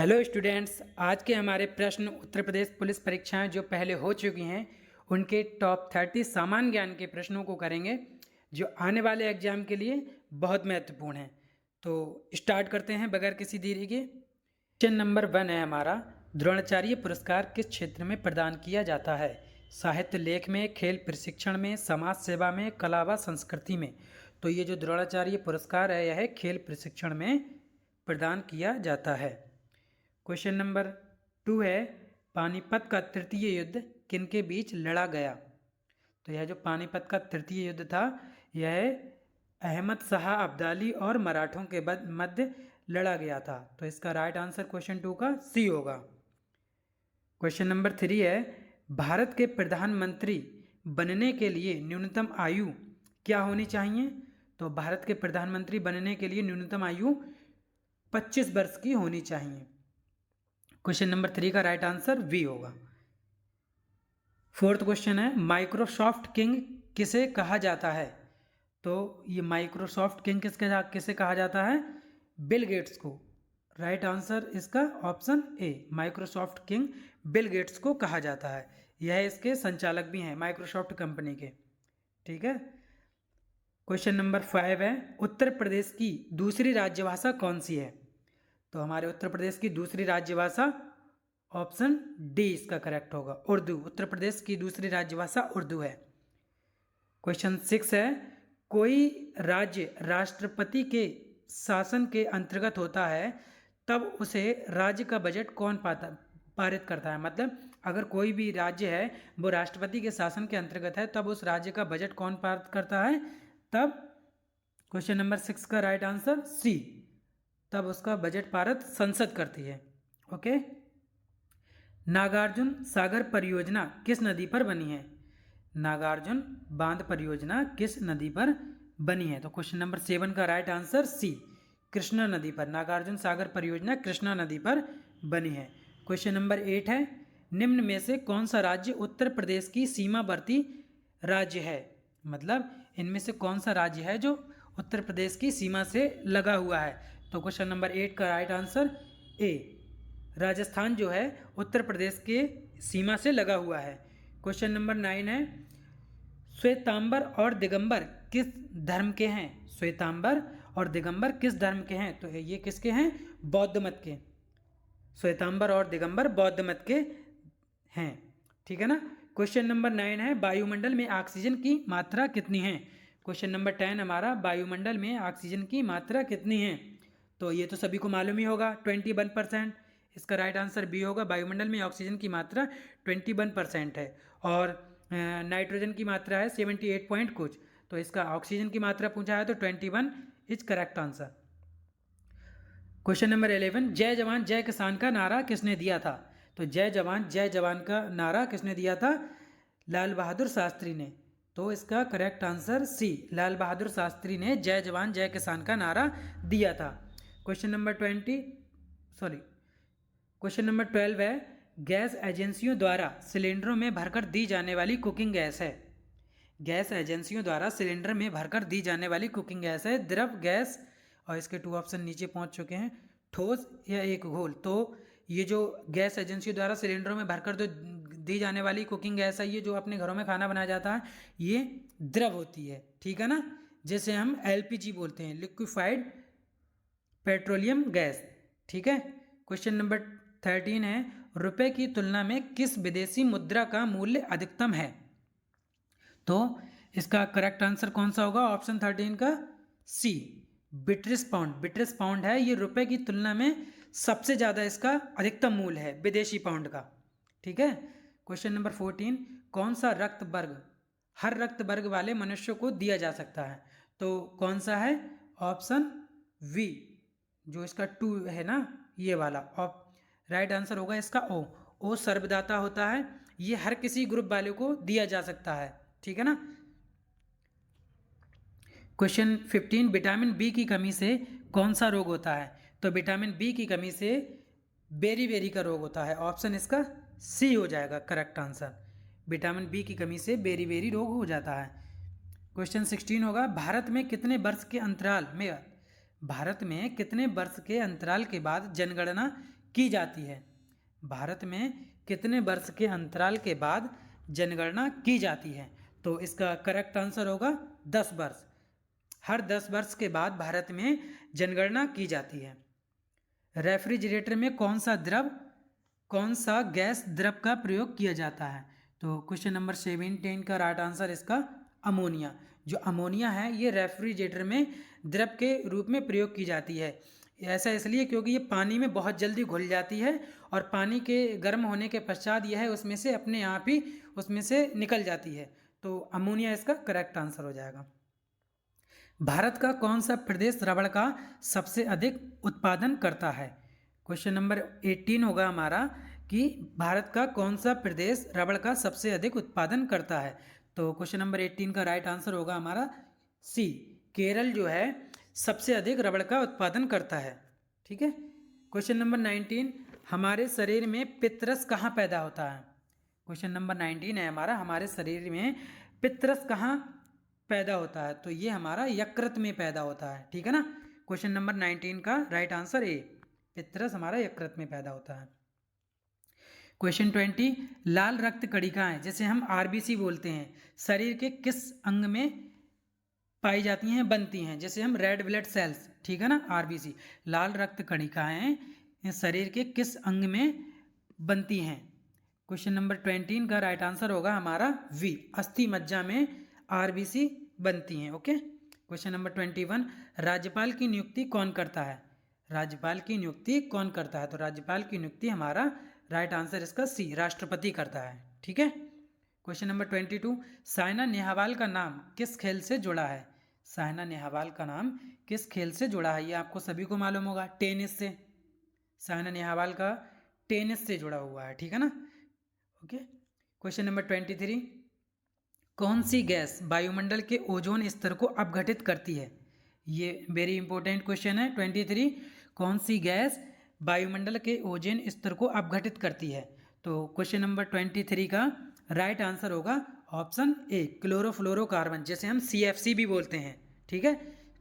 Hello students, आज के हमारे प्रश्न उत्तर प्रदेश पुलिस परीक्षाएं जो पहले हो चुकी हैं उनके टॉप 30 सामान्य ज्ञान के प्रश्नों को करेंगे जो आने वाले एग्जाम के लिए बहुत महत्वपूर्ण हैं। तो स्टार्ट करते हैं बगैर किसी देरी के। क्वेश्चन नंबर 1 है हमारा, द्रोणाचार्य पुरस्कार किस क्षेत्र में प्रदान किया जाता है? साहित्य लेख में, खेल प्रशिक्षण में, समाज सेवा में, कला व संस्कृति में। तो ये जो द्रोणाचार्य पुरस्कार है यह खेल प्रशिक्षण में प्रदान किया जाता है। क्वेश्चन नंबर 2 है, पानीपत का तृतीय युद्ध किनके बीच लड़ा गया? तो यह जो पानीपत का तृतीय युद्ध था यह अहमद शाह अब्दाली और मराठों के मध्य लड़ा गया था। तो इसका राइट आंसर क्वेश्चन 2 का सी होगा। क्वेश्चन नंबर 3 है, भारत के प्रधानमंत्री बनने के लिए न्यूनतम आयु क्या होनी चाहिए? तो भारत के प्रधानमंत्री बनने के लिए न्यूनतम आयु 25 वर्ष की होनी चाहिए। क्वेश्चन नंबर 3 का राइट आंसर वी होगा। फोर्थ क्वेश्चन है, माइक्रोसॉफ्ट किंग किसे कहा जाता है? तो ये माइक्रोसॉफ्ट किंग किसे कहा जाता है? बिल गेट्स को। राइट आंसर इसका option A, Microsoft king Bill Gates को कहा जाता है। यह इसके संचालक भी हैं माइक्रोसॉफ्ट कंपनी के। ठीक है। क्वेश्चन नंबर 5 है, उत्तर प्रदेश की दूसरी राज्यभाषा कौन सी है? तो हमारे उत्तर प्रदेश की दूसरी राज्यभाषा ऑप्शन डी इसका करेक्ट होगा, उर्दू। उत्तर प्रदेश की दूसरी राज्यभाषा उर्दू है। क्वेश्चन 6 है, कोई राज्य राष्ट्रपति के शासन के अंतर्गत होता है तब उसे राज्य का बजट कौन पारित करता है? मतलब अगर कोई भी राज्य है वो राष्ट्रपति के शासन के अंतर्गत है तब उस राज्य का बजट कौन पारित करता है? तब क्वेश्चन नंबर 6 का राइट आंसर सी, तब उसका बजट पारित संसद करती है। ओके। नागार्जुन सागर परियोजना किस नदी पर बनी है? नागार्जुन बांध परियोजना किस नदी पर बनी है? तो क्वेश्चन नंबर 7 का राइट आंसर सी, कृष्णा नदी पर। नागार्जुन सागर परियोजना कृष्णा नदी पर बनी है। क्वेश्चन नंबर 8 है, निम्न में से कौन सा राज्य उत्तर प्रदेश की सीमावर्ती राज्य है? मतलब इनमें से कौन सा राज्य है जो उत्तर प्रदेश की सीमा से लगा हुआ है? तो क्वेश्चन नंबर 8 का राइट आंसर ए, राजस्थान जो है उत्तर प्रदेश के सीमा से लगा हुआ है। क्वेश्चन नंबर 9 है, श्वेतांबर और दिगंबर किस धर्म के हैं? श्वेतांबर और दिगंबर किस धर्म के हैं? तो ये किसके हैं? बौद्ध मत के। श्वेतांबर और दिगंबर बौद्ध मत के हैं। ठीक है ना। क्वेश्चन नंबर 9 है, वायुमंडल में ऑक्सीजन की मात्रा कितनी है? क्वेश्चन नंबर 10 हमारा, वायुमंडल में ऑक्सीजन की मात्रा कितनी है? तो ये तो सभी को मालूम ही होगा, 21%। इसका राइट आंसर बी होगा। वायुमंडल में ऑक्सीजन की मात्रा 21% है और नाइट्रोजन की मात्रा है 78 पॉइंट कुछ। तो इसका ऑक्सीजन की मात्रा पूछा है तो 21 is correct answer. Question number 11, जय जवान जय किसान का नारा किसने दिया था? तो जय जवान का नारा किसने दिया था? लाल बहादुर शास्त्री ने। तो इसका correct answer C, Lal Bahadur Shastri ने जय जवान जय किसान का नारा दिया था। क्वेश्चन नंबर 12 है, गैस एजेंसियों द्वारा सिलेंडरों में भरकर दी जाने वाली कुकिंग गैस है। गैस एजेंसियों द्वारा सिलेंडर में भरकर दी जाने वाली कुकिंग गैस है द्रव गैस, और इसके 2 ऑप्शन नीचे पहुंच चुके हैं, ठोस या एक घोल। तो ये जो गैस एजेंसियों द्वारा सिलेंडरों में भरकर जो दी जाने वाली कुकिंग गैस है, ये जो अपने घरों में खाना बनाया जाता है, ये द्रव होती है। ठीक है ना, जैसे हम एलपीजी बोलते हैं, लिक्विफाइड पेट्रोलियम गैस। ठीक है। क्वेश्चन नंबर 13 है, रुपए की तुलना में किस विदेशी मुद्रा का मूल्य अधिकतम है? तो इसका करेक्ट आंसर कौन सा होगा? ऑप्शन 13 का सी, ब्रिटिश पाउंड। ब्रिटिश पाउंड है ये रुपए की तुलना में सबसे ज़्यादा इसका अधिकतम मूल्य है विदेशी पाउंड का। ठीक है। क्वेश्चन नंबर 14, कौन सा रक्त वर्ग हर रक्त वर्ग वाले मनुष्य को दिया जा सकता है? तो कौन सा है? ऑप्शन वी, जो इसका 2 है ना, ये वाला। राइट आंसर होगा इसका ओ। ओ सर्वदाता होता है, ये हर किसी ग्रुप वाले को दिया जा सकता है। ठीक है ना। क्वेश्चन 15, विटामिन बी की कमी से कौन सा रोग होता है? तो विटामिन बी की कमी से बेरी का रोग होता है। ऑप्शन इसका सी हो जाएगा करेक्ट आंसर। विटामिन बी की कमी से बेरी रोग हो जाता है। क्वेश्चन 16 होगा, भारत में कितने वर्ष के अंतराल के बाद जनगणना की जाती है? भारत में कितने वर्ष के अंतराल के बाद जनगणना की जाती है? तो इसका करेक्ट आंसर होगा 10 वर्ष। हर 10 वर्ष के बाद भारत में जनगणना की जाती है। रेफ्रिजरेटर में कौन सा गैस द्रव का प्रयोग किया जाता है? तो क्वेश्चन नंबर 17 का राइट आंसर इसका अमोनिया। जो अमोनिया है ये रेफ्रिजरेटर में द्रव के रूप में प्रयोग की जाती है। ऐसा इसलिए क्योंकि ये पानी में बहुत जल्दी घुल जाती है और पानी के गर्म होने के पश्चात यह उसमें से अपने आप ही उसमें से निकल जाती है। तो अमोनिया इसका करेक्ट आंसर हो जाएगा। भारत का कौन सा प्रदेश रबड़ का सबसे अधिक उत्पादन करता है? क्वेश्चन नंबर 18 होगा हमारा कि भारत का कौन सा प्रदेश रबड़ का सबसे अधिक उत्पादन करता है? तो क्वेश्चन नंबर 18 का राइट आंसर होगा हमारा सी, केरल जो है सबसे अधिक रबड़ का उत्पादन करता है। ठीक है। क्वेश्चन नंबर 19, हमारे शरीर में पित्तरस कहाँ पैदा होता है? क्वेश्चन नंबर 19 है हमारा, हमारे शरीर में पित्तरस कहाँ पैदा होता है? तो ये हमारा यकृत में पैदा होता है। ठीक है ना। क्वेश्चन नंबर 19 का राइट आंसर ए, पित्तरस हमारा यकृत में पैदा होता है। क्वेश्चन 20, लाल रक्त कणिकाएं जैसे हम आरबीसी बोलते हैं, शरीर के किस अंग में पाई जाती हैं, बनती हैं? जैसे हम रेड ब्लड सेल्स, ठीक है ना, आरबीसी। लाल रक्त कणिकाएं शरीर के किस अंग में बनती हैं? क्वेश्चन नंबर 20 का राइट आंसर होगा हमारा वी, अस्थि मज्जा में आरबीसी बनती हैं। ओके। क्वेश्चन नंबर 21, राज्यपाल की नियुक्ति कौन करता है? राज्यपाल की नियुक्ति कौन करता है? तो राज्यपाल की नियुक्ति हमारा राइट आंसर इसका सी, राष्ट्रपति करता है। ठीक है। क्वेश्चन नंबर 22, साइना नेहवाल का नाम किस खेल से जुड़ा है? साइना नेहवाल का नाम किस खेल से जुड़ा है? ये आपको सभी को मालूम होगा, टेनिस से। साइना नेहवाल का टेनिस से जुड़ा हुआ है। ठीक है ना। ओके। क्वेश्चन नंबर 23, कौन सी गैस वायुमंडल के ओजोन स्तर को अपघटित करती है? ये वेरी इंपॉर्टेंट क्वेश्चन है। 23, कौन सी गैस वायुमंडल के ओजोन स्तर को अपघटित करती है? तो क्वेश्चन नंबर 23 का राइट आंसर होगा ऑप्शन ए, क्लोरोफ्लोरोकार्बन, जैसे हम CFC भी बोलते हैं। ठीक है।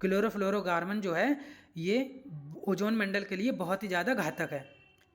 क्लोरोफ्लोरोकार्बन जो है ये ओजोन मंडल के लिए बहुत ही ज़्यादा घातक है।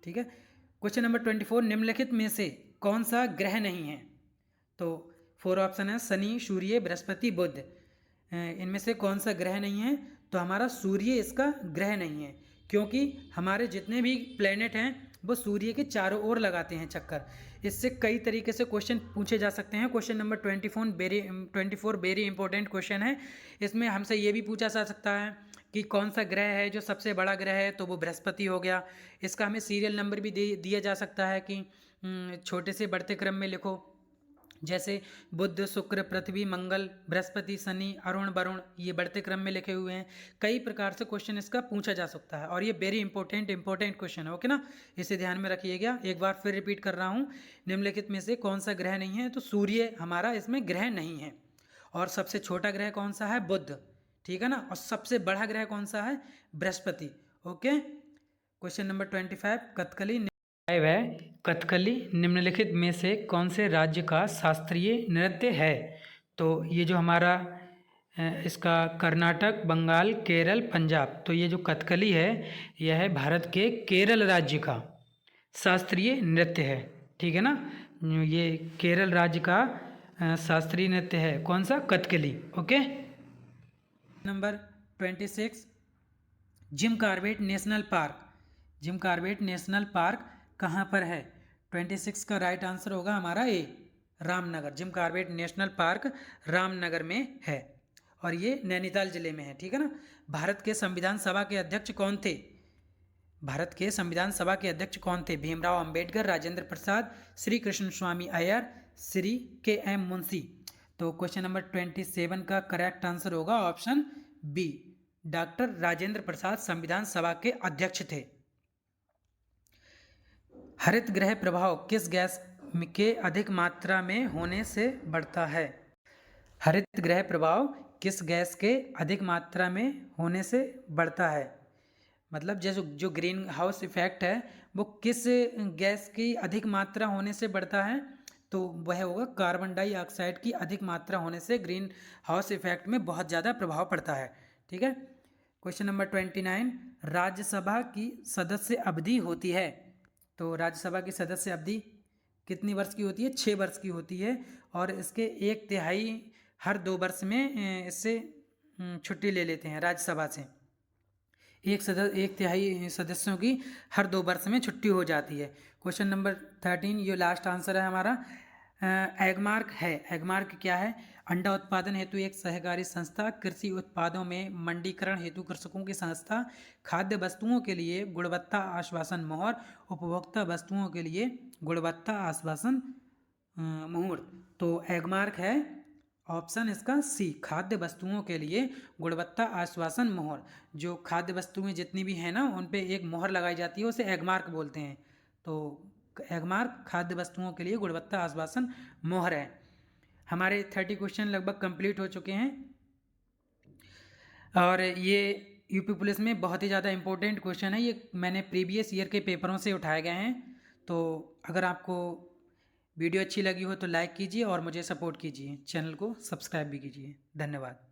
ठीक है। क्वेश्चन नंबर 24, निम्नलिखित में से कौन सा ग्रह नहीं है? तो 4 ऑप्शन है, शनि, सूर्य, बृहस्पति, बुध। इनमें से कौन सा ग्रह नहीं है? तो हमारा सूर्य इसका ग्रह नहीं है, क्योंकि हमारे जितने भी प्लेनेट हैं वो सूर्य के चारों ओर लगाते हैं चक्कर। इससे कई तरीके से क्वेश्चन पूछे जा सकते हैं। Question number 24 very important question है। इसमें हमसे ये भी पूछा जा सकता है कि कौन सा ग्रह है जो सबसे बड़ा ग्रह है? तो वो बृहस्पति हो गया। इसका हमें सीरियल नंबर भी दिया जा सकता है कि छोटे से बढ़ते क्रम में लिखो, जैसे बुध, शुक्र, पृथ्वी, मंगल, बृहस्पति, शनि, अरुण, वरुण, ये बढ़ते क्रम में लिखे हुए हैं। कई प्रकार से क्वेश्चन इसका पूछा जा सकता है और ये वेरी इंपॉर्टेंट क्वेश्चन है। ओके ना, इसे ध्यान में रखिएगा। एक बार फिर रिपीट कर रहा हूँ, निम्नलिखित में से कौन सा ग्रह नहीं है? तो सूर्य हमारा इसमें ग्रह नहीं है। और सबसे छोटा ग्रह कौन सा है? बुध। ठीक है ना। और सबसे बड़ा ग्रह कौन सा है? Brihaspati. Okay. Question number 25, Kathakali निम्नलिखित में से कौन से राज्य का शास्त्रीय नृत्य है? तो ये जो हमारा इसका कर्नाटक, बंगाल, केरल, पंजाब, तो ये जो कथकली है यह है भारत के केरल राज्य का शास्त्रीय नृत्य है। ठीक है ना। ये केरल राज्य का शास्त्रीय नृत्य है। कौन सा? Kathakali. Okay. Number 26, Jim Corbett National Park, Jim Corbett National Park कहाँ पर है? 26 का राइट आंसर होगा हमारा A, Ramnagar. Jim Corbett National Park Ramnagar में है और ये नैनीताल जिले में है। ठीक है ना। भारत के संविधान सभा के अध्यक्ष कौन थे? भारत के संविधान सभा के अध्यक्ष कौन थे? भीमराव अंबेडकर, राजेंद्र प्रसाद, श्री कृष्ण स्वामी अय्यर, श्री KM मुंशी। तो क्वेश्चन नंबर 27 का करेक्ट आंसर होगा option B, doctor Rajendra Prasad संविधान सभा के अध्यक्ष थे। हरित गृह प्रभाव किस गैस के अधिक मात्रा में होने से बढ़ता है? हरित गृह प्रभाव किस गैस के अधिक मात्रा में होने से बढ़ता है? मतलब जैसे जो ग्रीन हाउस इफेक्ट है वो किस गैस की अधिक मात्रा होने से बढ़ता है? तो वह होगा कार्बन डाइऑक्साइड की अधिक मात्रा होने से ग्रीन हाउस इफेक्ट में बहुत ज़्यादा प्रभाव पड़ता है। ठीक है। क्वेश्चन नंबर 29, राज्यसभा की सदस्य अवधि होती है तो राज्यसभा की सदस्य अवधि कितनी वर्ष की होती है? 6 वर्ष की होती है और इसके 1/3 हर 2 वर्ष में इससे छुट्टी ले लेते हैं राज्यसभा से। 1/3 सदस्यों की हर 2 वर्ष में छुट्टी हो जाती है। क्वेश्चन नंबर 13, ये लास्ट आंसर है हमारा। एगमार्क है। एगमार्क क्या है? अंडा उत्पादन हेतु एक सहकारी संस्था, कृषि उत्पादों में मंडीकरण हेतु कृषकों की संस्था, खाद्य वस्तुओं के लिए गुणवत्ता आश्वासन मोहर, उपभोक्ता वस्तुओं के लिए गुणवत्ता आश्वासन मुहूर्त। तो एगमार्क है ऑप्शन इसका सी, खाद्य वस्तुओं के लिए गुणवत्ता आश्वासन मोहर। जो खाद्य वस्तुएं जितनी भी हैं ना, उन पे एक मोहर लगाई जाती है, उसे एगमार्क बोलते हैं। तो एगमार्क खाद्य वस्तुओं के लिए गुणवत्ता आश्वासन मोहर है। हमारे 30 क्वेश्चन लगभग कंप्लीट हो चुके हैं और ये यूपी पुलिस में बहुत ही ज़्यादा इंपॉर्टेंट क्वेश्चन है। ये मैंने प्रीवियस ईयर के पेपरों से उठाए गए हैं। तो अगर आपको वीडियो अच्छी लगी हो तो लाइक कीजिए और मुझे सपोर्ट कीजिए, चैनल को सब्सक्राइब भी कीजिए। धन्यवाद।